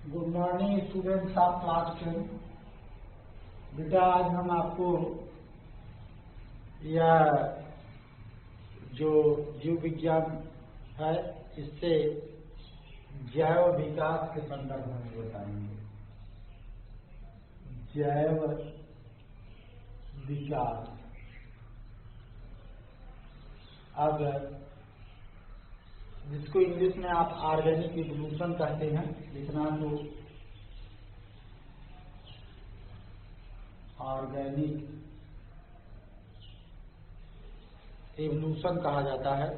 Good morning students of class 10। बेटा आज हम आपको यह जो जीव विज्ञान है इससे जैव विकास के संदर्भ में बताएंगे। जैव विकास अब जिसको इंग्लिश में आप ऑर्गेनिक इवोल्यूशन कहते हैं, लिखना तो ऑर्गेनिक इवोल्यूशन कहा जाता है।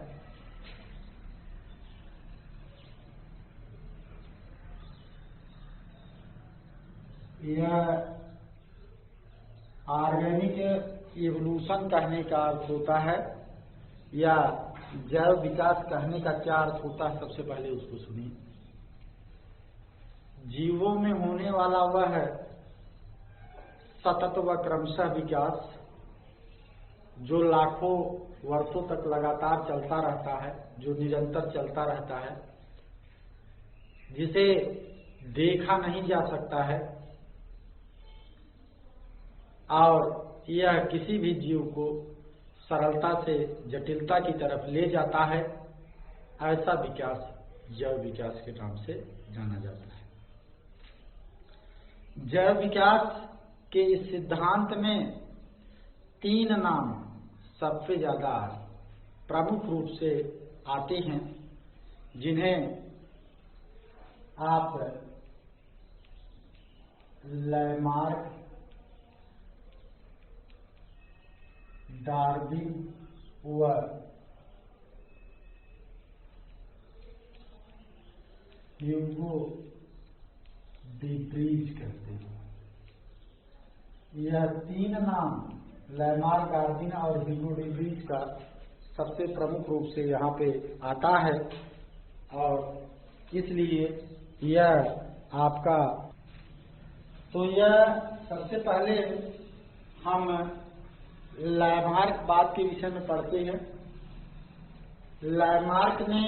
यह ऑर्गेनिक इवोल्यूशन कहने का अर्थ होता है या जैव विकास कहने का क्या अर्थ होता है, सबसे पहले उसको सुनिए। जीवों में होने वाला वह है सतत व क्रमशः विकास जो लाखों वर्षों तक लगातार चलता रहता है, जो निरंतर चलता रहता है, जिसे देखा नहीं जा सकता है और यह किसी भी जीव को सरलता से जटिलता की तरफ ले जाता है। ऐसा विकास जैव विकास के नाम से जाना जाता है। जैव विकास के इस सिद्धांत में 3 नाम सबसे ज्यादा प्रमुख रूप से आते हैं, जिन्हें आप लैमार्क, डार्विन व ह्यूगो डी ब्रीज कहते हैं। यह 3 नाम लैमार्क, डार्विन और ह्यूगो डी ब्रीज का सबसे प्रमुख रूप से यहाँ पे आता है और इसलिए यह आपका यह सबसे पहले हम लैमार्क बात के विषय में पढ़ते हैं। लैमार्क ने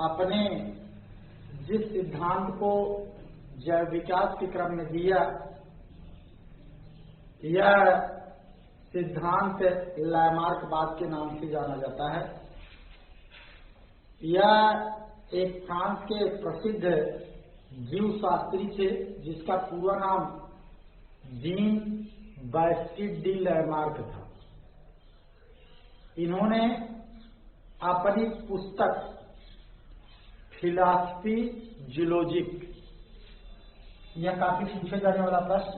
अपने जिस सिद्धांत को जैव विकास के क्रम में दिया, यह सिद्धांत लैमार्कवाद के नाम से जाना जाता है। यह एक फ्रांस के प्रसिद्ध जीवशास्त्री थे जिसका पूरा नाम जीन बैस्टिड डी लैमार्क था। इन्होंने अपनी पुस्तक फिलॉसफी जूलॉजिक, यह काफी पूछे जाने वाला प्रश्न,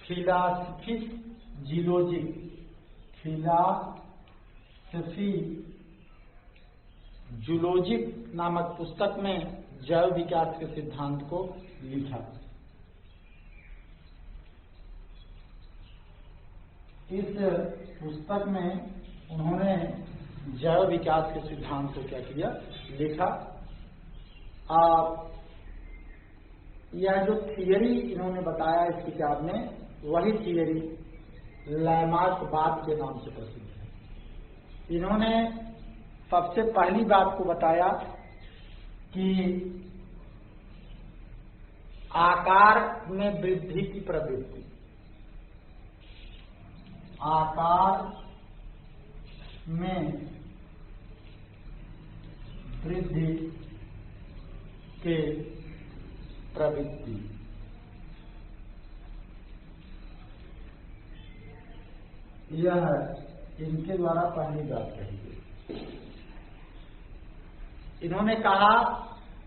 फिलॉसफी जूलॉजिक, फिलॉसफी जूलॉजिक नामक पुस्तक में जैव विकास के सिद्धांत को लिखा। इस पुस्तक में उन्होंने जैव विकास के सिद्धांत को क्या किया, लिखा। यह जो थियरी इन्होंने बताया इस किताब में, वही थियरी लैमार्कवाद के नाम से प्रसिद्ध है। इन्होंने सबसे पहली बात को बताया कि आकार में वृद्धि की प्रवृत्ति, आकार में वृद्धि के प्रवृत्ति, यह इनके द्वारा पहली बात कही गई। इन्होंने कहा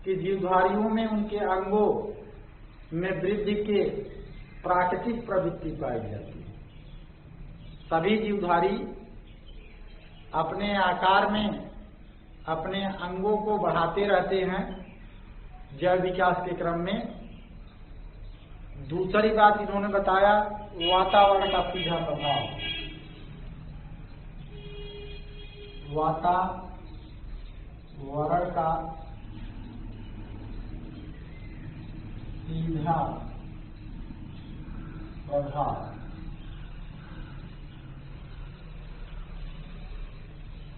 कि जीवधारियों में उनके अंगों में वृद्धि के प्राकृतिक प्रवृत्ति पाई जाती है। सभी जीवधारी अपने आकार में अपने अंगों को बढ़ाते रहते हैं जैव विकास के क्रम में। दूसरी बात इन्होंने बताया वातावरण का सीधा प्रभाव, वातावरण का सीधा प्रभाव।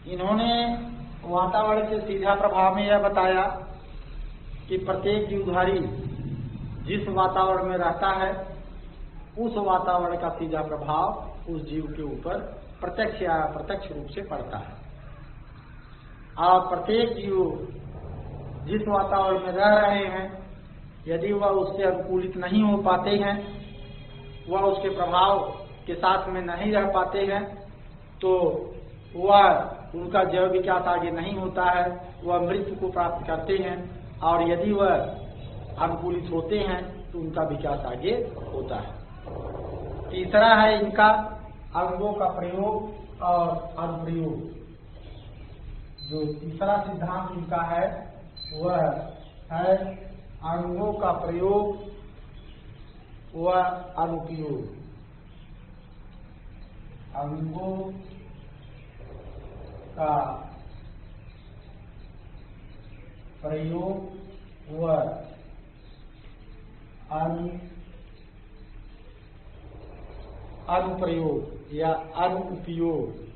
इन्होंने वातावरण के सीधा प्रभाव में यह बताया कि प्रत्येक जीवधारी जिस वातावरण में रहता है उस वातावरण का सीधा प्रभाव उस जीव के ऊपर प्रत्यक्ष या अप्रत्यक्ष रूप से पड़ता है। और प्रत्येक जीव जिस वातावरण में रह रहे हैं यदि वह उससे अनुकूलित नहीं हो पाते हैं, वह उसके प्रभाव के साथ में नहीं रह पाते हैं, तो वह उनका जैव विकास आगे नहीं होता है, वह मृत्यु को प्राप्त करते हैं। और यदि वह अनुकूलित होते हैं तो उनका विकास आगे होता है। तीसरा है इनका अंगों का प्रयोग और अनुप्रयोग। जो तीसरा सिद्धांत इनका है वह है अंगों का प्रयोग व अनुपयोग। अंगों का प्रयोग व अनुप्रयोग या अनुपयोग।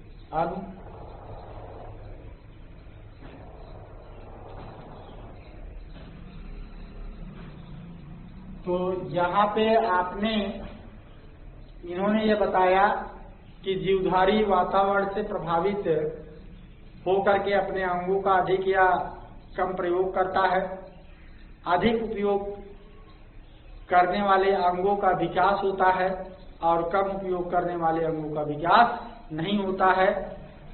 तो यहाँ पे इन्होंने ये बताया कि जीवधारी वातावरण से प्रभावित होकर के अपने अंगों का अधिक या कम प्रयोग करता है। अधिक उपयोग करने वाले अंगों का विकास होता है और कम उपयोग करने वाले अंगों का विकास नहीं होता है,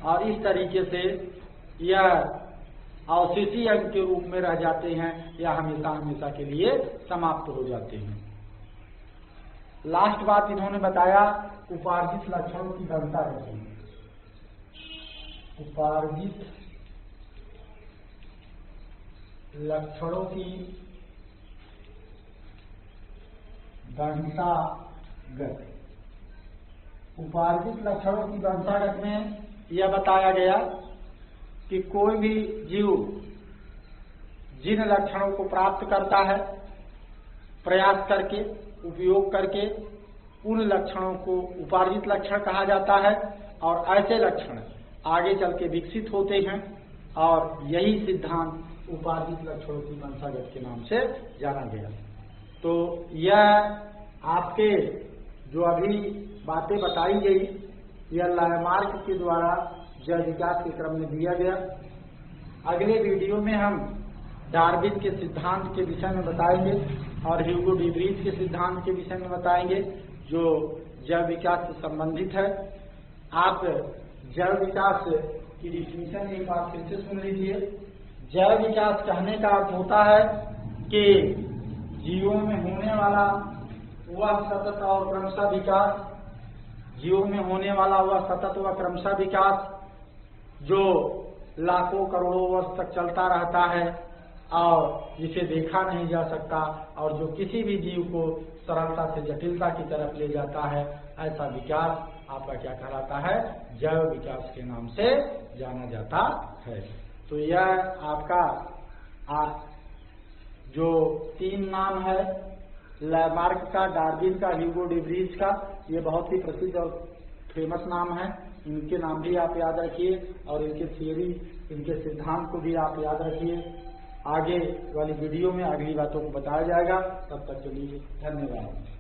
और इस तरीके से यह अवशेषी अंग के रूप में रह जाते हैं या हमेशा हमेशा के लिए समाप्त हो जाते हैं। लास्ट बात इन्होंने बताया उपार्जित लक्षणों की घनता रहती है। उपार्जित लक्षणों की घनतागत। उपार्जित लक्षणों की घनतागत में यह बताया गया कि कोई भी जीव जिन लक्षणों को प्राप्त करता है प्रयास करके उपयोग करके, उन लक्षणों को उपार्जित लक्षण कहा जाता है, और ऐसे लक्षण आगे चल के विकसित होते हैं, और यही सिद्धांत उपार्जित लक्षणों की वंशागत के नाम से जाना गया। तो यह आपके जो अभी बातें बताई गई यह लामार्क के द्वारा जैव विकास के क्रम में दिया गया। अगले वीडियो में हम डार्विन के सिद्धांत के विषय में बताएंगे और ह्यूगो डी व्रीज के सिद्धांत के विषय में बताएंगे जो जैव विकास से संबंधित है। आप जैव विकास की डिफिनीशन एक बार फिर से सुन लीजिए। जैव विकास कहने का अर्थ होता है कि जीवों में होने वाला वह सतत और क्रमशः विकास, जीवों में होने वाला वह सतत व क्रमशः विकास जो लाखों करोड़ों वर्ष तक चलता रहता है और जिसे देखा नहीं जा सकता, और जो किसी भी जीव को सरलता से जटिलता की तरफ ले जाता है, ऐसा विकास आपका क्या कहलाता है? जैव विकास के नाम से जाना जाता है। तो यह आपका जो 3 नाम है, लामार्क का, डार्विन का, ह्यूगो डी व्रीज का, ये बहुत ही प्रसिद्ध और फेमस नाम है। इनके नाम भी आप याद रखिए और इनके थियरी, इनके सिद्धांत को भी आप याद रखिए। आगे वाली वीडियो में अगली बातों को बताया जाएगा। तब तक के लिए धन्यवाद।